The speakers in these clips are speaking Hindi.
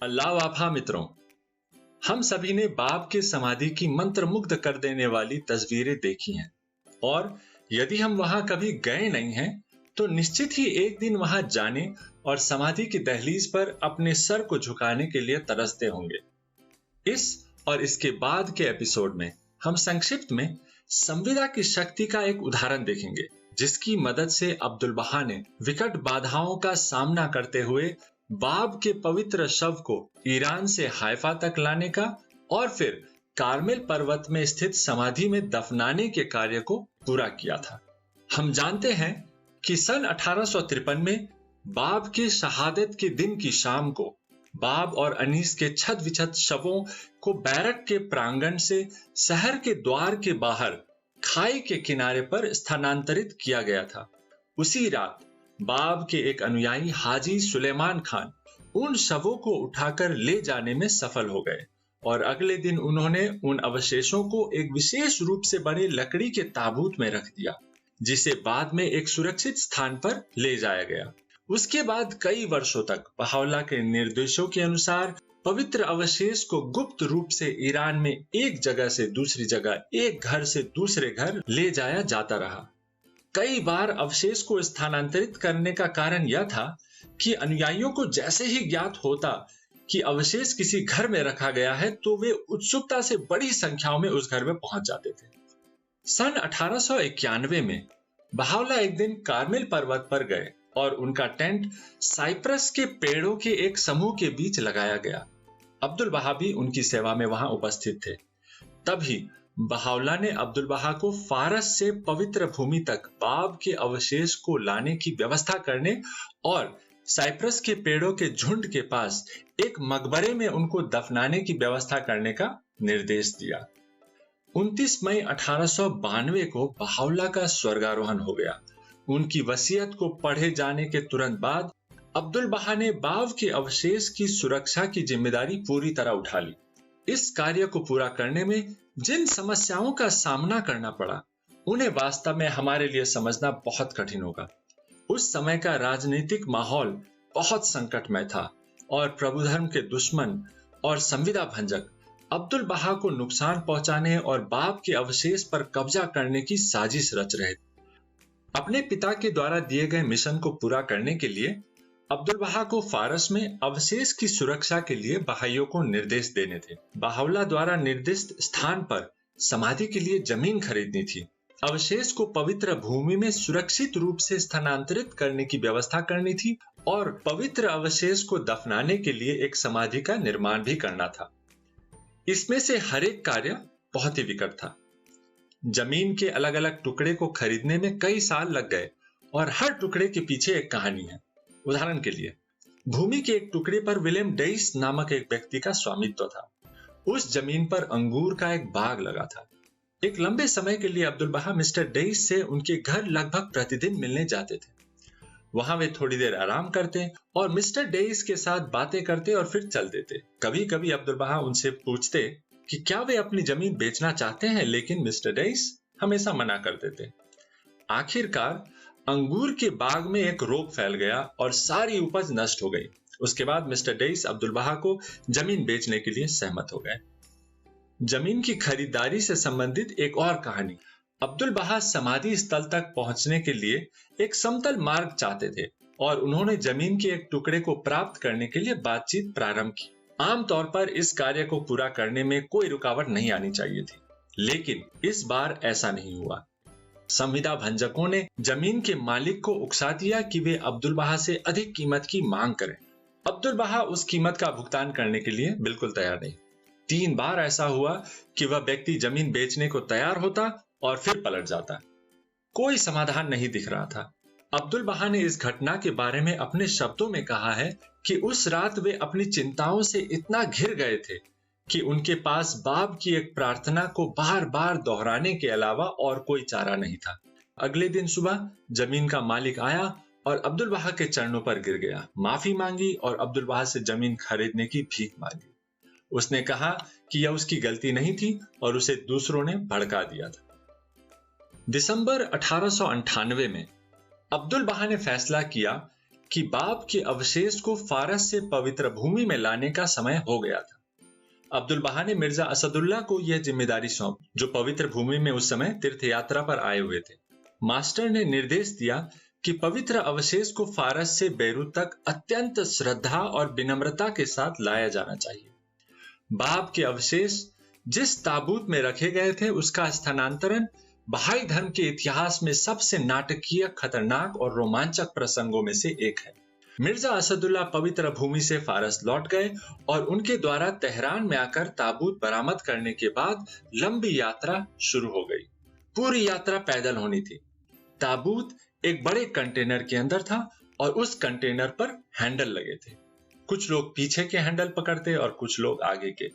अल्लाह वाफा मित्रों, हम सभी ने बाप के समाधि की मंत्रमुग्ध कर देने वाली तस्वीरें देखी हैं। और यदि हम वहां कभी गए नहीं हैं तो निश्चित ही एक दिन वहां जाने और समाधि की दहलीज पर अपने सर को झुकाने के लिए तरसते होंगे। इस और इसके बाद के एपिसोड में हम संक्षिप्त में संविदा की शक्ति का एक उदाहरण देखेंगे, जिसकी मदद से अब्दुल बहा ने विकट बाधाओं का सामना करते हुए बाब के पवित्र शव को ईरान से हाइफा तक लाने का और फिर कारमेल पर्वत में स्थित समाधि में दफनाने के कार्य को पूरा किया था। हम जानते हैं कि सन 1853 में बाब की शहादत के दिन की शाम को बाब और अनीस के छत विछत शवों को बैरक के प्रांगण से शहर के द्वार के बाहर खाई के किनारे पर स्थानांतरित किया गया था। उसी रात बाब के एक अनुयायी हाजी सुलेमान खान उन शवों को उठाकर ले जाने में सफल हो गए और अगले दिन उन्होंने उन अवशेषों को एक विशेष रूप से बने लकड़ी के ताबूत में रख दिया, जिसे बाद में एक सुरक्षित स्थान पर ले जाया गया। उसके बाद कई वर्षों तक बहाउल्लाह के निर्देशों के अनुसार पवित्र अवशेष को गुप्त रूप से ईरान में एक जगह से दूसरी जगह, एक घर से दूसरे घर ले जाया जाता रहा। कई बार अवशेष को स्थानांतरित करने का कारण यह था कि अनुयायियों को जैसे ही ज्ञात होता कि अवशेष किसी घर में रखा गया है तो वे उत्सुकता से बड़ी संख्याओं में उस घर में पहुंच जाते थे। सन 1891 में बहाउल्लाह एक दिन कारमेल पर्वत पर गए और उनका टेंट साइप्रस के पेड़ों के एक समूह के बीच लगाया गया। अब्दुल बहा भी उनकी सेवा में वहां उपस्थित थे। तभी बहाउल्लाह ने अब्दुल बहा को फारस से पवित्र भूमि तक बाब के अवशेष को लाने की व्यवस्था करने और साइप्रस के पेड़ों के झुंड के पास एक मकबरे में उनको दफनाने की व्यवस्था करने का निर्देश दिया। 29 मई 1892 को बहाउल्लाह का स्वर्गारोहण हो गया। उनकी वसीयत को पढ़े जाने के तुरंत बाद अब्दुल बहा ने बाब के अवशेष की सुरक्षा की जिम्मेदारी पूरी तरह उठा ली। इस कार्य को पूरा करने में जिन समस्याओं का सामना करना पड़ा, उन्हें वास्तव में हमारे लिए समझना बहुत कठिन होगा। उस समय का राजनीतिक माहौल बहुत संकटमय था और प्रभु धर्म के दुश्मन और संविदा भंजक अब्दुल बहा को नुकसान पहुंचाने और बाब के अवशेष पर कब्जा करने की साजिश रच रहे थे। अपने पिता के द्वारा दिए गए मिशन को पूरा करने के लिए अब्दुल बहा को फारस में अवशेष की सुरक्षा के लिए बहाइयों को निर्देश देने थे। बहाउल्लाह द्वारा निर्दिष्ट स्थान पर समाधि के लिए जमीन खरीदनी थी, अवशेष को पवित्र भूमि में सुरक्षित रूप से स्थानांतरित करने की व्यवस्था करनी थी और पवित्र अवशेष को दफनाने के लिए एक समाधि का निर्माण भी करना था। इसमें से हर एक कार्य बहुत ही विकट था। जमीन के अलग अलग टुकड़े को खरीदने में कई साल लग गए और हर टुकड़े के पीछे एक कहानी है। उदाहरण के लिए, भूमि के एक टुकड़े पर विलियम डेइस नामक एक व्यक्ति का स्वामित्व था। उस जमीन पर अंगूर का एक बाग लगा था। एक लंबे समय के लिए अब्दुल बहा मिस्टर डेइस से उनके घर लगभग प्रतिदिन मिलने जाते थे। वहां वे थोड़ी देर आराम करते और मिस्टर डेइस के साथ बातें करते और फिर चल देते। कभी कभी अब्दुल बहा उनसे पूछते कि क्या वे अपनी जमीन बेचना चाहते हैं, लेकिन मिस्टर डेइस हमेशा मना कर देते। आखिरकार अंगूर के बाग में एक रोग फैल गया और सारी उपज नष्ट हो गई। उसके बाद मिस्टर डेइस अब्दुल बहा को जमीन बेचने के लिए सहमत हो गए। जमीन की खरीदारी से संबंधित एक और कहानी। अब्दुल बहा समाधि स्थल तक पहुंचने के लिए एक समतल मार्ग चाहते थे और उन्होंने जमीन के एक टुकड़े को प्राप्त करने के लिए बातचीत प्रारंभ की। आमतौर पर इस कार्य को पूरा करने में कोई रुकावट नहीं आनी चाहिए थी, लेकिन इस बार ऐसा नहीं हुआ। संविदा भंजकों ने जमीन के मालिक को उकसा दिया कि वे अब्दुल बहा से अधिक कीमत की मांग करें। अब्दुल बहा उस कीमत का भुगतान करने के लिए बिल्कुल तैयार नहीं। 3 बार ऐसा हुआ कि वह व्यक्ति जमीन बेचने को तैयार होता और फिर पलट जाता। कोई समाधान नहीं दिख रहा था। अब्दुल बहा ने इस घटना के बारे में अपने शब्दों में कहा है कि उस रात वे अपनी चिंताओं से इतना घिर गए थे कि उनके पास बाब की एक प्रार्थना को बार बार दोहराने के अलावा और कोई चारा नहीं था। अगले दिन सुबह जमीन का मालिक आया और अब्दुल बहा के चरणों पर गिर गया, माफी मांगी और अब्दुल बहा से जमीन खरीदने की भीख मांगी। उसने कहा कि यह उसकी गलती नहीं थी और उसे दूसरों ने भड़का दिया था। दिसंबर 1898 में अब्दुल बहा ने फैसला किया कि बाब के अवशेष को फारस से पवित्र भूमि में लाने का समय हो गया था। अब्दुल बहा ने मिर्जा असदुल्ला को यह जिम्मेदारी सौंपी, जो पवित्र भूमि में उस समय तीर्थ यात्रा पर आए हुए थे। मास्टर ने निर्देश दिया कि पवित्र अवशेष को फारस से बैरूत तक अत्यंत श्रद्धा और विनम्रता के साथ लाया जाना चाहिए। बाब के अवशेष जिस ताबूत में रखे गए थे, उसका स्थानांतरण बहाई धर्म के इतिहास में सबसे नाटकीय, खतरनाक और रोमांचक प्रसंगों में से एक है। मिर्जा असदुल्ला पवित्र भूमि से फारस लौट गए और उनके द्वारा तेहरान में आकर ताबूत बरामद करने के बाद लंबी यात्रा शुरू हो गई। पूरी यात्रा पैदल होनी थी। ताबूत एक बड़े कंटेनर के अंदर था और उस कंटेनर पर हैंडल लगे थे। कुछ लोग पीछे के हैंडल पकड़ते और कुछ लोग आगे के।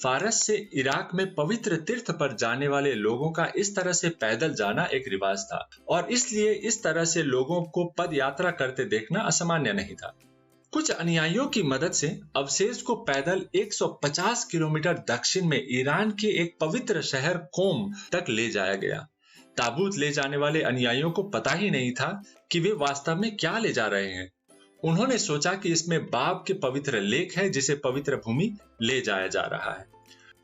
फारस से इराक में पवित्र तीर्थ पर जाने वाले लोगों का इस तरह से पैदल जाना एक रिवाज था और इसलिए इस तरह से लोगों को पद यात्रा करते देखना असामान्य नहीं था। कुछ अनुयायियों की मदद से अवशेष को पैदल 150 किलोमीटर दक्षिण में ईरान के एक पवित्र शहर कोम तक ले जाया गया। ताबूत ले जाने वाले अनुयायियों को पता ही नहीं था कि वे वास्तव में क्या ले जा रहे हैं। उन्होंने सोचा कि इसमें बाब के पवित्र लेख है जिसे पवित्र भूमि ले जाया जा रहा है।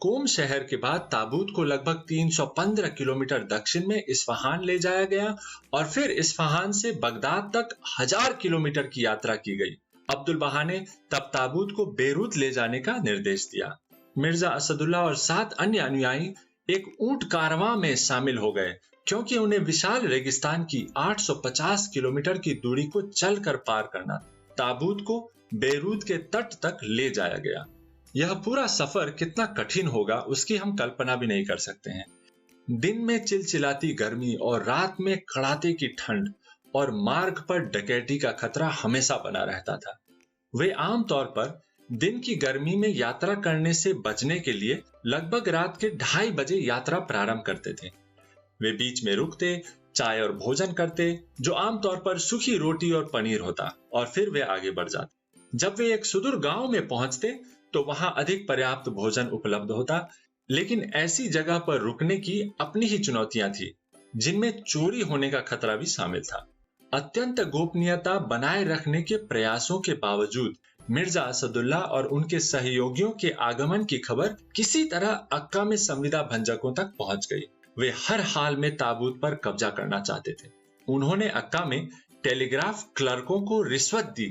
कोम शहर के बाद ताबूत को लगभग 315 किलोमीटर दक्षिण में इस्फहान ले जाया गया और फिर इस्फहान से बगदाद तक 1000 किलोमीटर की यात्रा की गई। अब्दुल बहा ने तब ताबूत को बैरूत ले जाने का निर्देश दिया। मिर्जा असदुल्ला और 7 अन्य अनुयायी एक ऊंट कारवां में शामिल हो गए, क्योंकि उन्हें विशाल रेगिस्तान की 850 किलोमीटर की दूरी को चलकर पार करना। ताबूत को बैरूत के तट तक ले जाया गया। यह पूरा सफर कितना कठिन होगा उसकी हम कल्पना भी नहीं कर सकते हैं। दिन में चिलचिलाती गर्मी और रात में कड़ाके की ठंड और मार्ग पर डकैती का खतरा हमेशा बना रहता था। वे आमतौर पर दिन की गर्मी में यात्रा करने से बचने के लिए लगभग रात के 2:30 बजे यात्रा प्रारंभ करते थे। वे बीच में रुकते, चाय और भोजन करते, जो आमतौर पर सूखी रोटी और पनीर होता, और फिर वे आगे बढ़ जाते। जब वे एक सुदूर गांव में पहुंचते तो वहां अधिक पर्याप्त भोजन उपलब्ध होता, लेकिन ऐसी जगह पर रुकने की अपनी ही चुनौतियां थी, जिनमें चोरी होने का खतरा भी शामिल था। अत्यंत गोपनीयता बनाए रखने के प्रयासों के बावजूद मिर्जा असदुल्ला और उनके सहयोगियों के आगमन की खबर किसी तरह अक्का में संविदा भंजकों तक पहुंच गई। वे हर हाल में ताबूत पर कब्जा करना चाहते थे। उन्होंने अक्का में टेलीग्राफ क्लर्कों को रिश्वत दी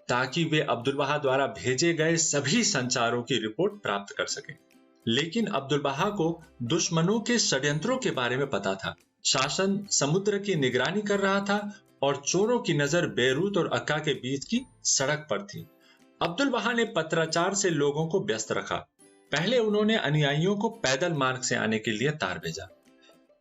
ताकि वे अब्दुल बहा द्वारा भेजे गए सभी संचारों की रिपोर्ट प्राप्त कर सकें। लेकिन अब्दुल बहा को दुश्मनों के षड्यंत्रों के बारे में पता था। शासन समुद्र की निगरानी कर रहा था और चोरों की नजर बैरूत और अक्का के बीच की सड़क पर थी। अब्दुल बहा ने पत्राचार से लोगों को व्यस्त रखा। पहले उन्होंने अनुयायियों को पैदल मार्ग से आने के लिए तार भेजा।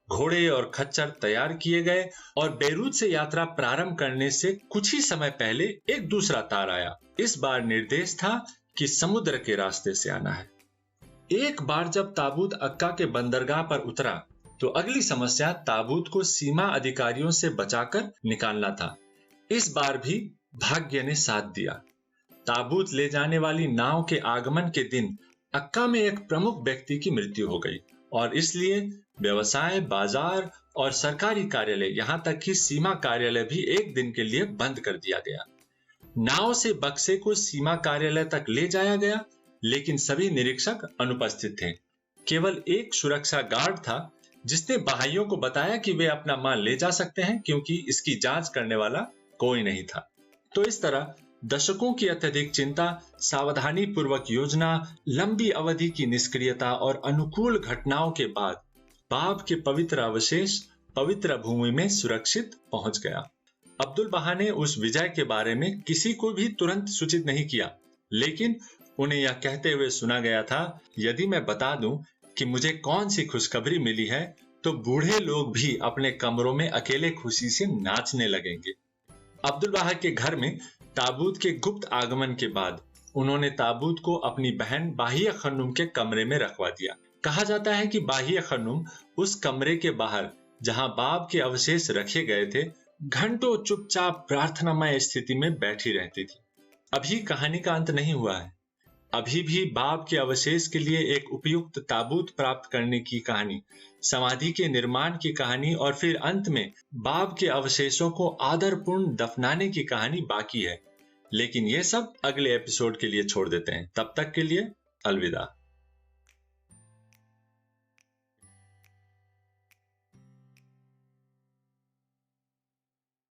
घोड़े और खच्चर तैयार किए गए और बैरूत से यात्रा प्रारंभ करने से कुछ ही समय पहले एक दूसरा तार आया। इस बार निर्देश था कि समुद्र के रास्ते से आना है। एक बार जब ताबूत अक्का के बंदरगाह पर उतरा तो अगली समस्या ताबूत को सीमा अधिकारियों से बचाकर निकालना था। इस बार भी भाग्य ने साथ दिया। ताबूत ले जाने वाली नाव के आगमन के दिन अक्का में एक प्रमुख व्यक्ति की मृत्यु हो गई और इसलिए व्यवसाय, बाजार और सरकारी कार्यालय, यहां तक कि सीमा कार्यालय भी एक दिन के लिए बंद कर दिया गया। नाव से बक्से को सीमा कार्यालय तक ले जाया गया, लेकिन सभी निरीक्षक अनुपस्थित थे। केवल एक सुरक्षा गार्ड था जिसने बहाइयों को बताया कि वे अपना माल ले जा सकते हैं, क्योंकि इसकी जांच करने वाला कोई नहीं था। तो इस तरह दशकों की अत्यधिक चिंता, सावधानी पूर्वक योजना, लंबी अवधि की निष्क्रियता और अनुकूल घटनाओं के बाद बाब के पवित्र अवशेष पवित्र भूमि में सुरक्षित पहुंच गया। अब्दुल बहा ने उस विजय के बारे में किसी को भी तुरंत सूचित नहीं किया, लेकिन उन्हें यह कहते हुए सुना गया था, यदि मैं बता दूं कि मुझे कौन सी खुशखबरी मिली है तो बूढ़े लोग भी अपने कमरों में अकेले खुशी से नाचने लगेंगे। अब्दुल बहा के घर में ताबूत के गुप्त आगमन के बाद उन्होंने ताबूत को अपनी बहन बाहिया खन्नुम के कमरे में रखवा दिया। कहा जाता है कि बाहिया खन्नुम उस कमरे के बाहर जहां बाब के अवशेष रखे गए थे घंटों चुपचाप प्रार्थनामय स्थिति में बैठी रहती थी। अभी कहानी का अंत नहीं हुआ है। अभी भी बाब के अवशेष के लिए एक उपयुक्त ताबूत प्राप्त करने की कहानी, समाधि के निर्माण की कहानी और फिर अंत में बाब के अवशेषों को आदरपूर्ण दफनाने की कहानी बाकी है। लेकिन ये सब अगले एपिसोड के लिए छोड़ देते हैं। तब तक के लिए अलविदा।